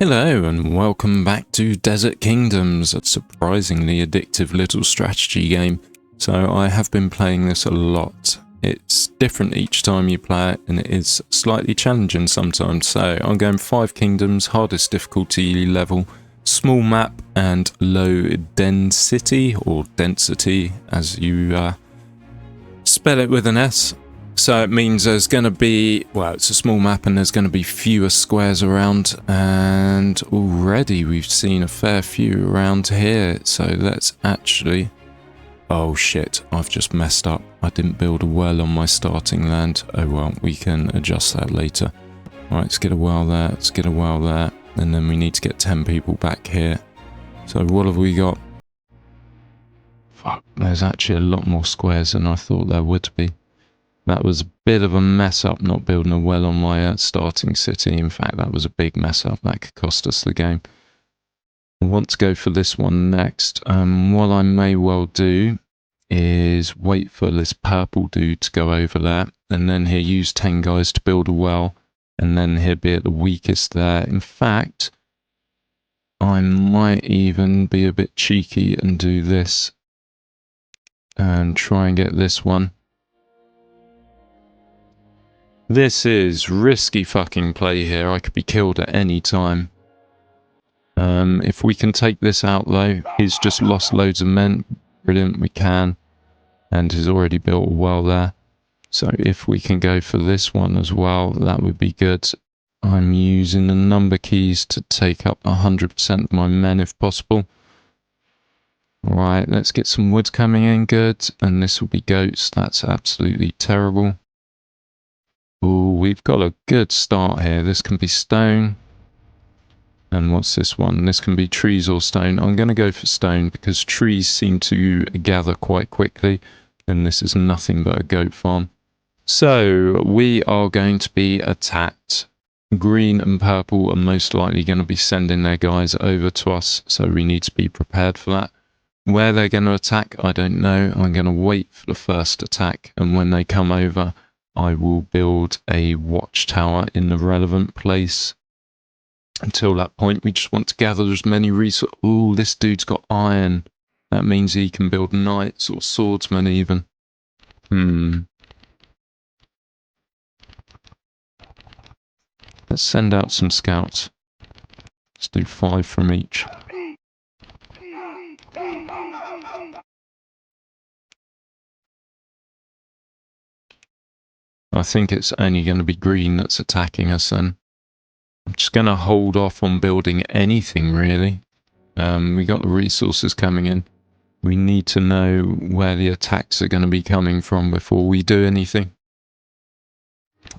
Hello and welcome back to Desert Kingdoms, a surprisingly addictive little strategy game. So I have been playing this a lot. It's different each time you play it and it is slightly challenging sometimes. So I'm going 5 kingdoms, hardest difficulty level, small map and low density, or density as you spell it with an S. So it means there's going to be, well, it's a small map and there's going to be fewer squares around, and already we've seen a fair few around here. So let's actually, oh shit, I've just messed up. I didn't build a well on my starting land. Oh well, we can adjust that later. Right, let's get a well there, let's get a well there, and then we need to get 10 people back here. So what have we got? Fuck, there's actually a lot more squares than I thought there would be. That was a bit of a mess up not building a well on my starting city. In fact, that was a big mess up. That could cost us the game. I want to go for this one next. What I may well do is wait for this purple dude to go over there, and then he'll use 10 guys to build a well, and then he'll be at the weakest there. In fact, I might even be a bit cheeky and do this and try and get this one. This is risky fucking play here. I could be killed at any time. If we can take this out though, he's just lost loads of men. Brilliant, we can. And he's already built a well there. So if we can go for this one as well, that would be good. I'm using the number keys to take up 100% of my men if possible. Alright, let's get some wood coming in, good. And this will be goats, that's absolutely terrible. Oh, we've got a good start here. This can be stone. And what's this one? This can be trees or stone. I'm going to go for stone because trees seem to gather quite quickly. And this is nothing but a goat farm. So we are going to be attacked. Green and purple are most likely going to be sending their guys over to us. So we need to be prepared for that. Where they're going to attack, I don't know. I'm going to wait for the first attack. And when they come over, I will build a watchtower in the relevant place. Until that point, we just want to gather as many resources. Ooh, this dude's got iron. That means he can build knights or swordsmen even. Let's send out some scouts. Let's do 5 from each. I think it's only going to be green that's attacking us then. I'm just going to hold off on building anything really. We got the resources coming in. We need to know where the attacks are going to be coming from before we do anything.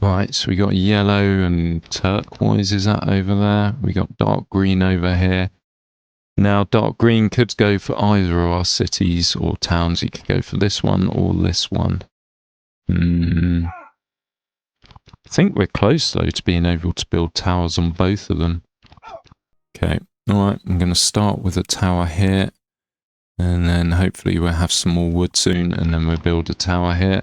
Right, so we got yellow and turquoise, is that over there? We got dark green over here. Now, dark green could go for either of our cities or towns. You could go for this one or this one. I think we're close, though, to being able to build towers on both of them. Okay, alright, I'm going to start with a tower here. And then hopefully we'll have some more wood soon, and then we'll build a tower here.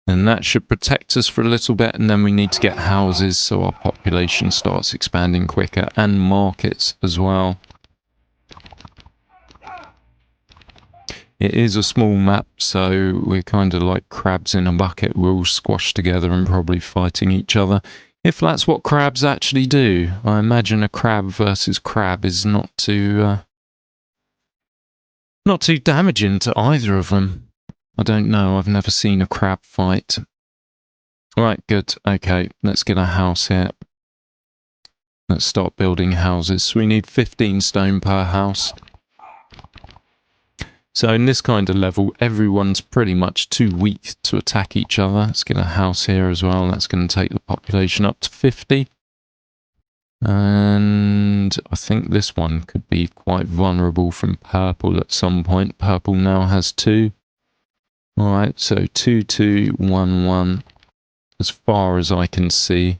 And that should protect us for a little bit, and then we need to get houses so our population starts expanding quicker, and markets as well. It is a small map, so we're kind of like crabs in a bucket. We're all squashed together and probably fighting each other. If that's what crabs actually do. I imagine a crab versus crab is not too damaging to either of them. I don't know, I've never seen a crab fight. Right, good. Okay, let's get a house here. Let's start building houses. So we need 15 stone per house. So in this kind of level, everyone's pretty much too weak to attack each other. Let's get a house here as well. That's going to take the population up to 50. And I think this one could be quite vulnerable from purple at some point. Purple now has 2. Alright, so 2, 2, 1, 1. As far as I can see.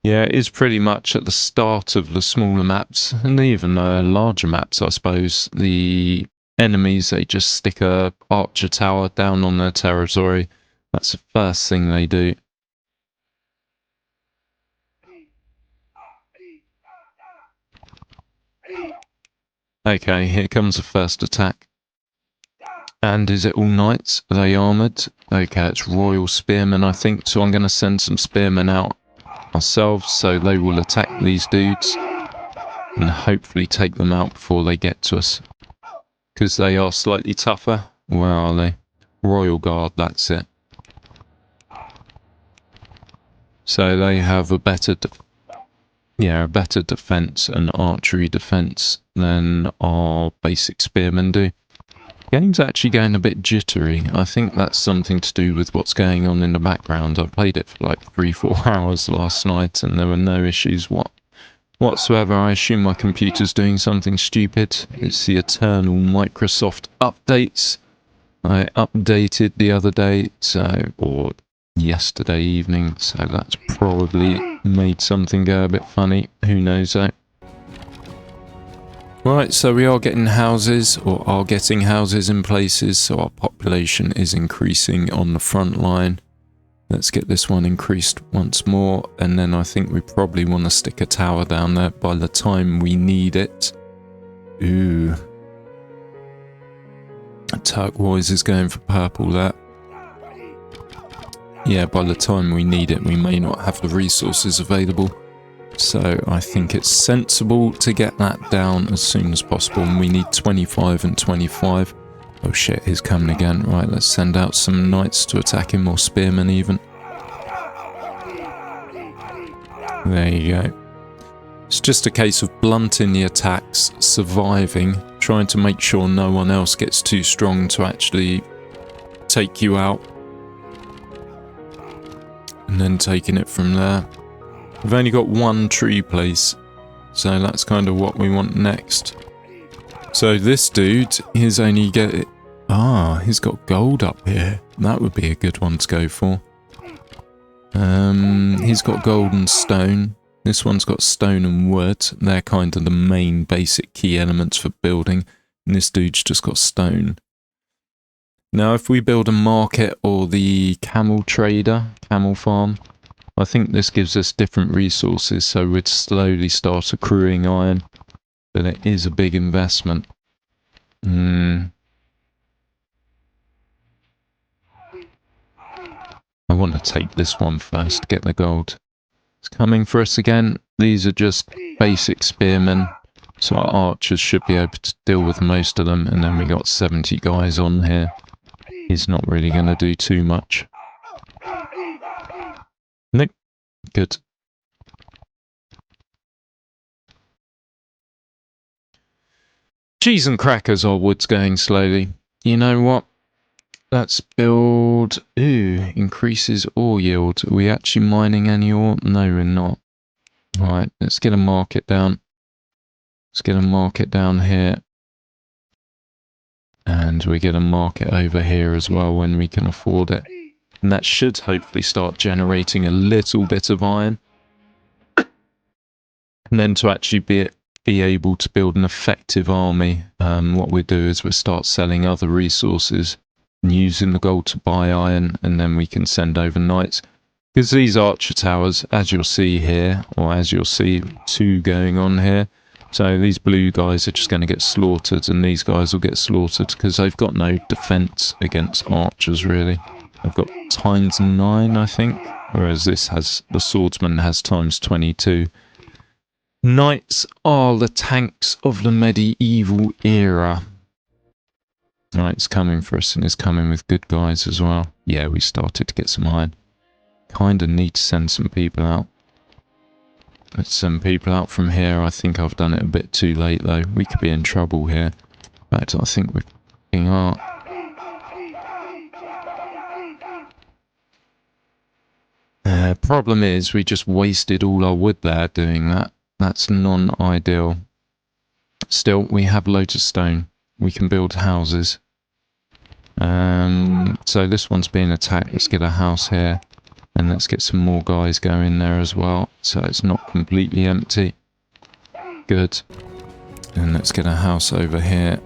Yeah, it is pretty much at the start of the smaller maps, and even larger maps, I suppose. The enemies, they just stick a archer tower down on their territory. That's the first thing they do. Okay, here comes the first attack. And is it all knights? Are they armoured? Okay, it's royal spearmen, I think. So I'm going to send some spearmen out ourselves, so they will attack these dudes and hopefully take them out before they get to us. Because they are slightly tougher. Where are they? Royal Guard, that's it. So they have a better defense and archery defense than our basic spearmen do. Game's actually going a bit jittery. I think that's something to do with what's going on in the background. I played it for like 3-4 hours last night and there were no issues whatsoever. I assume my computer's doing something stupid. It's the eternal Microsoft updates. I updated the other day, or yesterday evening, so that's probably made something go a bit funny. Who knows though. Right, so we are getting houses, or are getting houses in places, so our population is increasing on the front line. Let's get this one increased once more, and then I think we probably want to stick a tower down there by the time we need it. Ooh. Turquoise is going for purple there. Yeah, by the time we need it, we may not have the resources available. So I think it's sensible to get that down as soon as possible. And we need 25 and 25. Oh shit, he's coming again. Right, let's send out some knights to attack him, or spearmen even. There you go. It's just a case of blunting the attacks, surviving, trying to make sure no one else gets too strong to actually take you out. And then taking it from there. We've only got one tree place, so that's kind of what we want next. So this dude, he's only he's got gold up here. That would be a good one to go for. He's got gold and stone. This one's got stone and wood. They're kind of the main basic key elements for building. And this dude's just got stone. Now if we build a market or the camel farm, I think this gives us different resources, so we'd slowly start accruing iron. But it is a big investment. I want to take this one first, get the gold. It's coming for us again. These are just basic spearmen, so our archers should be able to deal with most of them. And then we got 70 guys on here. He's not really going to do too much. Nope. Good. Cheese and crackers, our wood's going slowly. You know what? Let's build... Ooh, increases ore yield. Are we actually mining any ore? No, we're not. Alright, let's get a market down. Let's get a market down here. And we get a market over here as well when we can afford it. And that should hopefully start generating a little bit of iron. And then to actually be able to build an effective army, what we do is we start selling other resources and using the gold to buy iron, and then we can send over knights. Because these archer towers, as you'll see here, or as you'll see, two going on here. So these blue guys are just going to get slaughtered, and these guys will get slaughtered because they've got no defense against archers, really. They've got ×9, I think, whereas this has, the swordsman has ×22. Knights are the tanks of the medieval era. Right, it's coming for us, and it's coming with good guys as well. Yeah, we started to get some iron. Kinda need to send some people out. Let's send people out from here. I think I've done it a bit too late though. We could be in trouble here. In fact, I think we f***ing are. Problem is, we just wasted all our wood there doing that. That's non-ideal. Still, we have loads of stone. We can build houses. So this one's being attacked. Let's get a house here. And let's get some more guys going there as well. So it's not completely empty. Good. And let's get a house over here.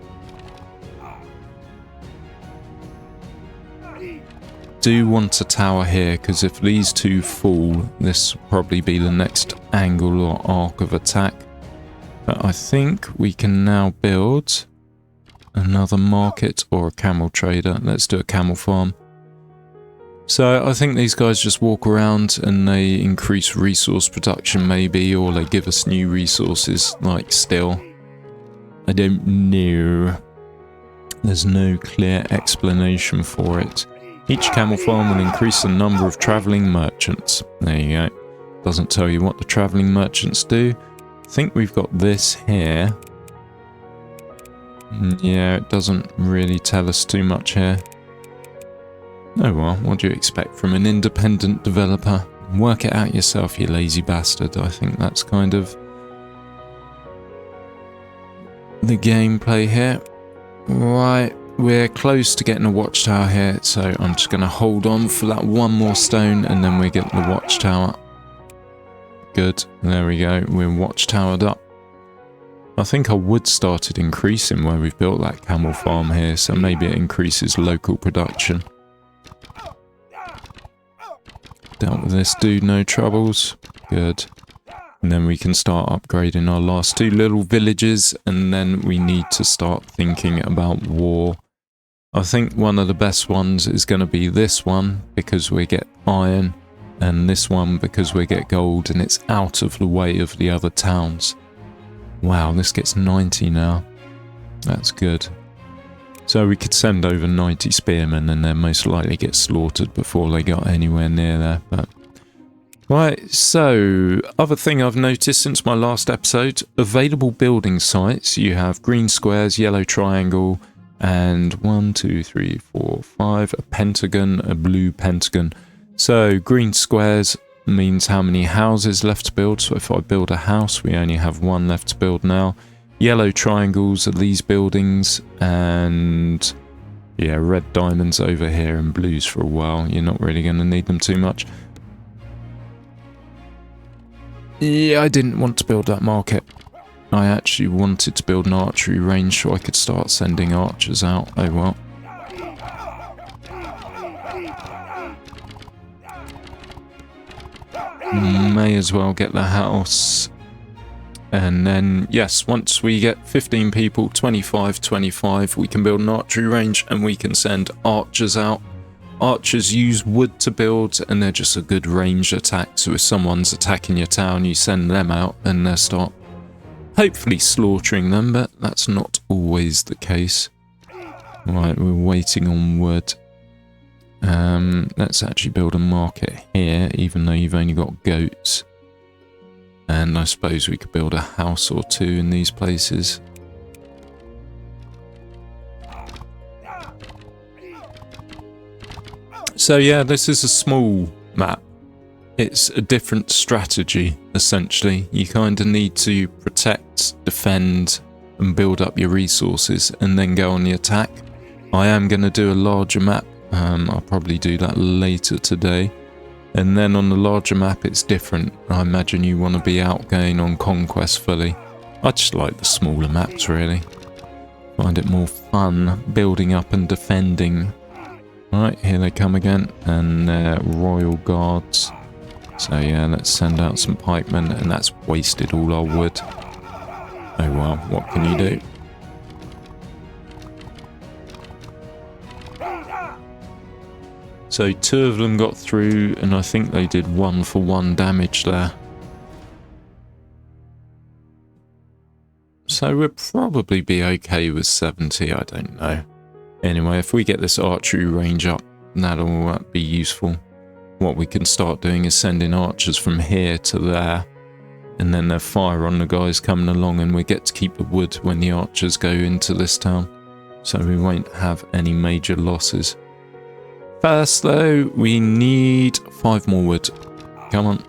do want a tower here, because if these two fall, this will probably be the next angle or arc of attack. But I think we can now build another market or a camel trader. Let's do a camel farm. So I think these guys just walk around and they increase resource production maybe, or they give us new resources like steel. I don't know. There's no clear explanation for it. Each camel farm will increase the number of travelling merchants. There you go. Doesn't tell you what the travelling merchants do. I think we've got this here. Yeah, it doesn't really tell us too much here. Oh well, what do you expect from an independent developer? Work it out yourself, you lazy bastard. I think that's kind of the gameplay here. Right, we're close to getting a watchtower here, so I'm just going to hold on for that one more stone and then we get the watchtower. Good, there we go, we're watchtowered up. I think our wood started increasing where we've built that camel farm here, so maybe it increases local production. Dealt with this dude, no troubles. Good. And then we can start upgrading our last two little villages, and then we need to start thinking about war. I think one of the best ones is going to be this one, because we get iron, and this one because we get gold, and it's out of the way of the other towns. Wow, this gets 90 now. That's good. So we could send over 90 spearmen and they'll most likely get slaughtered before they got anywhere near there. But right, so other thing I've noticed since my last episode, available building sites. You have green squares, yellow triangle, and 1, 2, 3, 4, 5, a pentagon, a blue pentagon. So green squares means how many houses left to build. So if I build a house, we only have one left to build now. Yellow triangles are these buildings, and yeah, red diamonds over here and blues for a while. You're not really going to need them too much. Yeah, I didn't want to build that market. I actually wanted to build an archery range so I could start sending archers out. Oh well. May as well get the house. And then, yes, once we get 15 people, 25, we can build an archery range and we can send archers out. Archers use wood to build and they're just a good ranged attack. So if someone's attacking your town, you send them out and they start hopefully slaughtering them, but that's not always the case. Right, we're waiting on wood. Let's actually build a market here, even though you've only got goats. And I suppose we could build a house or two in these places. So yeah, this is a small map. It's a different strategy, essentially. You kind of need to protect, defend, and build up your resources, and then go on the attack. I am going to do a larger map. I'll probably do that later today. And then on the larger map, it's different. I imagine you want to be outgoing on conquest fully. I just like the smaller maps, really. Find it more fun building up and defending. Right, here they come again. And royal guards. So yeah, let's send out some pikemen. And that's wasted all our wood. Oh well, what can you do? So 2 of them got through, and I think they did 1-for-1 damage there. So we'll probably be okay with 70, I don't know. Anyway, if we get this archery range up, that'll be useful. What we can start doing is sending archers from here to there, and then they'll fire on the guys coming along, and we get to keep the wood when the archers go into this town. So we won't have any major losses. First though, we need 5 more wood. Come on.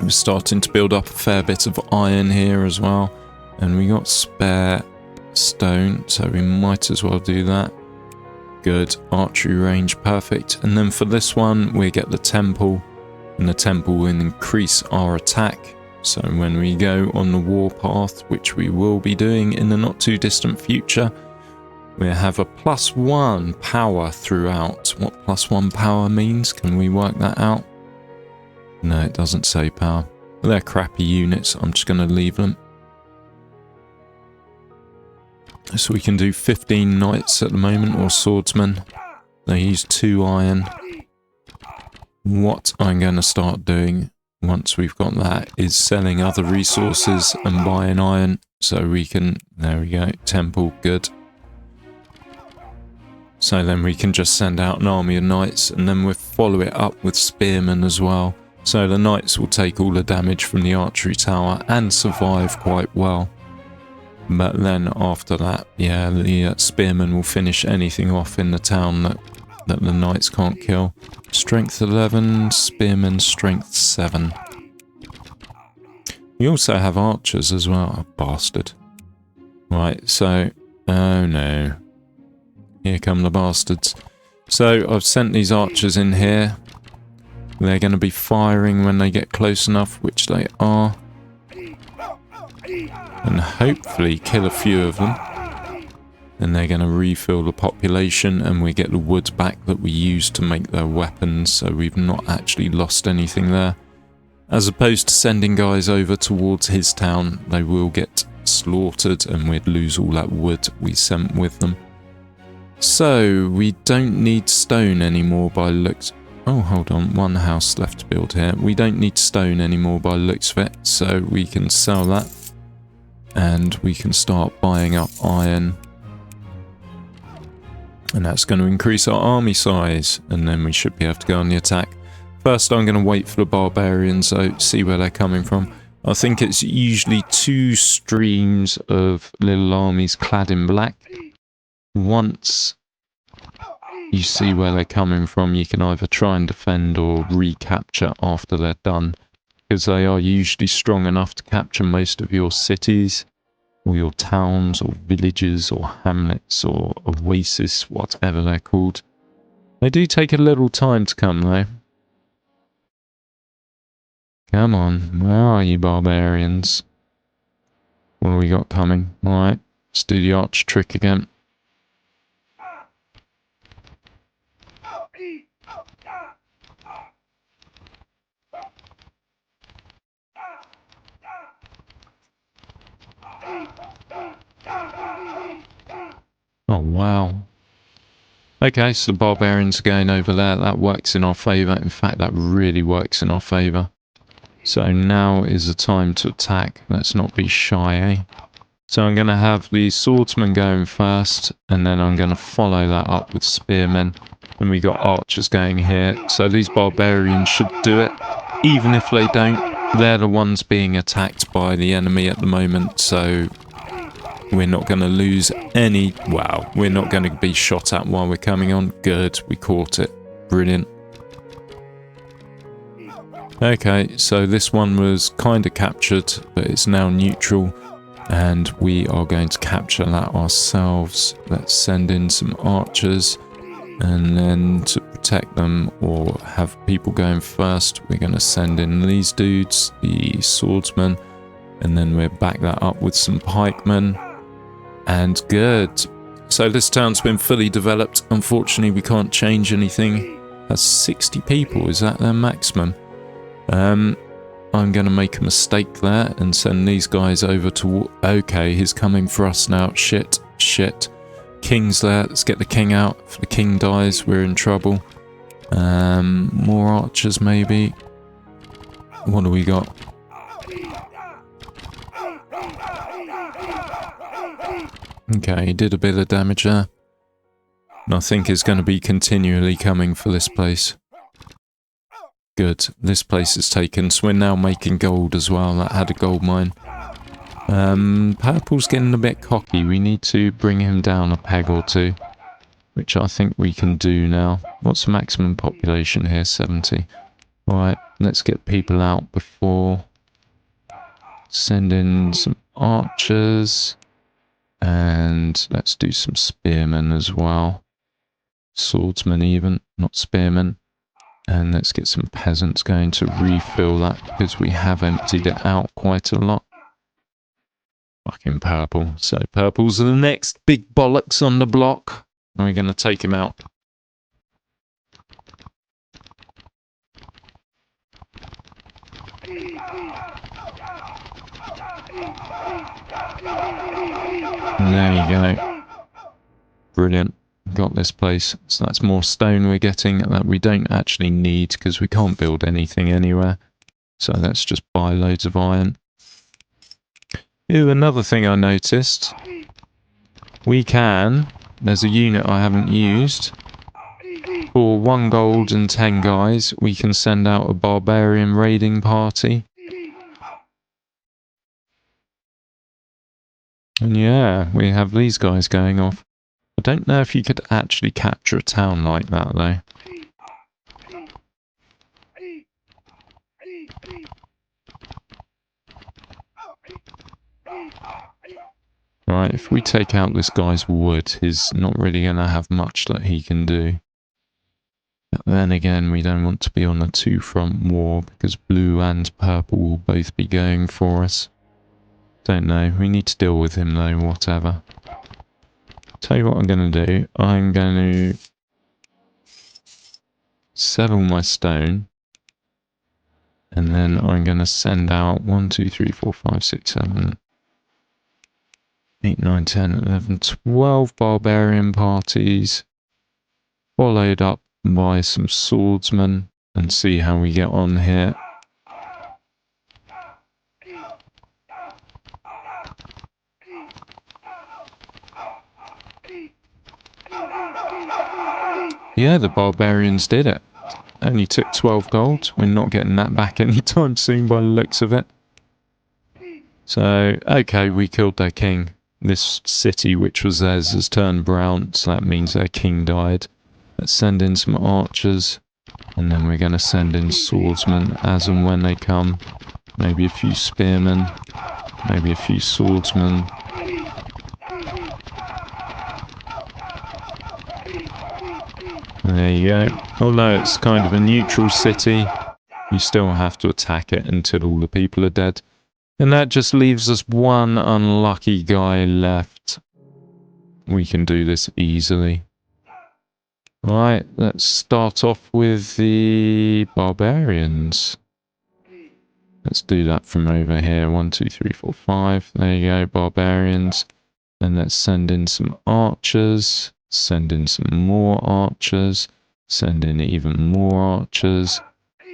We're starting to build up a fair bit of iron here as well. And we got spare stone, so we might as well do that. Good. Archery range, perfect. And then for this one, we get the temple. And the temple will increase our attack. So when we go on the warpath, which we will be doing in the not too distant future, We have a +1 power throughout. What +1 power means? Can we work that out? No, it doesn't say power. They're crappy units. I'm just going to leave them. So we can do 15 knights at the moment, or swordsmen. They use 2 iron. What I'm going to start doing once we've got that is selling other resources and buying iron so we can, there we go, temple, good. So then we can just send out an army of knights and then we'll follow it up with spearmen as well. So the knights will take all the damage from the archery tower and survive quite well. But then after that, yeah, the spearmen will finish anything off in the town that the knights can't kill. Strength 11, spearmen strength 7. We also have archers as well. Oh, bastard. Right, so, oh no. Here come the bastards. So I've sent these archers in here. They're going to be firing when they get close enough, which they are. And hopefully kill a few of them. And they're going to refill the population and we get the wood back that we used to make their weapons, so we've not actually lost anything there. As opposed to sending guys over towards his town, they will get slaughtered and we'd lose all that wood we sent with them. So, we don't need stone anymore by looks... Oh, hold on, one house left to build here. We don't need stone anymore by looks of it, so we can sell that. And we can start buying up iron. And that's going to increase our army size, and then we should be able to go on the attack. First, I'm going to wait for the barbarians, so see where they're coming from. I think it's usually 2 streams of little armies clad in black. Once you see where they're coming from, you can either try and defend or recapture after they're done, because they are usually strong enough to capture most of your cities, or your towns, or villages, or hamlets, or oasis, whatever they're called. They do take a little time to come, though. Come on, where are you, barbarians? What have we got coming? Alright, let's do the arch trick again. Oh, wow. Okay, so the barbarians are going over there. That works in our favour. In fact, that really works in our favour. So now is the time to attack. Let's not be shy, eh? So I'm going to have the swordsman going first, and then I'm going to follow that up with spearmen. And we got archers going here. So these barbarians should do it. Even if they don't, they're the ones being attacked by the enemy at the moment, so we're not going to lose any... Wow, we're not going to be shot at while we're coming on. Good, we caught it. Brilliant. Okay, so this one was kind of captured, but it's now neutral, and we are going to capture that ourselves. Let's send in some archers, and then to protect them or have people going first, we're going to send in these dudes, the swordsmen, and then we'll back that up with some pikemen. And good. So this town's been fully developed. Unfortunately, we can't change anything. That's 60 people. Is that their maximum? I'm going to make a mistake there and send these guys over to... Okay, he's coming for us now. Shit, shit. King's there. Let's get the king out. If the king dies, we're in trouble. More archers, maybe. What do we got? Okay, he did a bit of damage there. And I think it's going to be continually coming for this place. Good. This place is taken, so we're now making gold as well. That had a gold mine. Purple's getting a bit cocky. We need to bring him down a peg or two, which I think we can do now. What's the maximum population here? 70. Alright, let's get people out before... Send in some archers. And let's do some spearmen as well. Swordsmen even, not spearmen. And let's get some peasants going to refill that, because we have emptied it out quite a lot. Fucking purple. So purple's the next big bollocks on the block. And we're going to take him out. And there you go. Brilliant. Got this place. So that's more stone we're getting that we don't actually need because we can't build anything anywhere. So let's just buy loads of iron. Ooh, another thing I noticed. We can, there's a unit I haven't used. For 1 gold and 10 guys, we can send out a barbarian raiding party. And yeah, we have these guys going off. I don't know if you could actually capture a town like that though. Right, if we take out this guy's wood, he's not really going to have much that he can do. But then again, we don't want to be on a two-front war because blue and purple will both be going for us. Don't know, we need to deal with him though, whatever. Tell you what I'm going to do, I'm going to settle my stone. And then I'm going to send out 1, 2, 3, 4, 5, 6, 7... 8, 9, 10, 11, 12 barbarian parties, followed up by some swordsmen, and see how we get on here. Yeah, the barbarians did it. Only took 12 gold. We're not getting that back anytime soon by the looks of it. So, okay, we killed their king. This city, which was theirs, has turned brown, so that means their king died. Let's send in some archers, and then we're going to send in swordsmen as and when they come. Maybe a few spearmen, maybe a few swordsmen. There you go. Although it's kind of a neutral city, you still have to attack it until all the people are dead. And that just leaves us one unlucky guy left. We can do this easily. Right, let's start off with the barbarians. Let's do that from over here. 1, 2, 3, 4, 5. There you go, barbarians. Then let's send in some archers. Send in some more archers. Send in even more archers.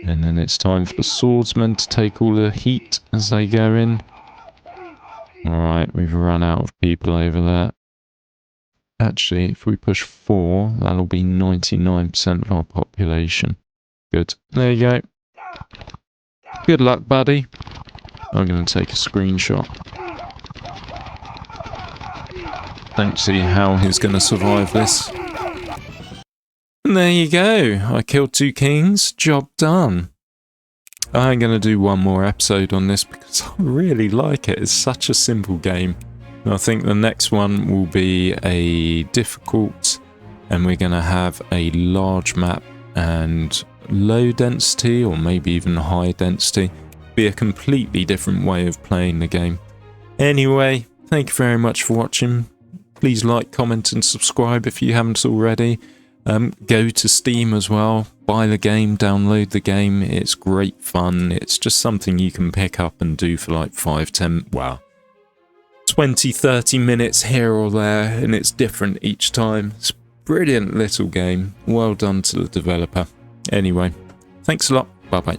And then it's time for the swordsmen to take all the heat as they go in. Alright, we've run out of people over there. Actually, if we push 4, that'll be 99% of our population. Good. There you go. Good luck, buddy. I'm going to take a screenshot. Don't see how he's going to survive this. And there you go. I killed 2 kings. Job done. I'm going to do one more episode on this because I really like it. It's such a simple game. And I think the next one will be a difficult, and we're going to have a large map and low density, or maybe even high density. Be a completely different way of playing the game. Anyway, thank you very much for watching. Please like, comment and subscribe if you haven't already. Go to Steam as well, buy the game, download the game. It's great fun. It's just something you can pick up and do for like 5, 10, well, 20, 30 minutes here or there, and it's different each time. It's a brilliant little game. Well done to the developer. Anyway, thanks a lot. Bye bye.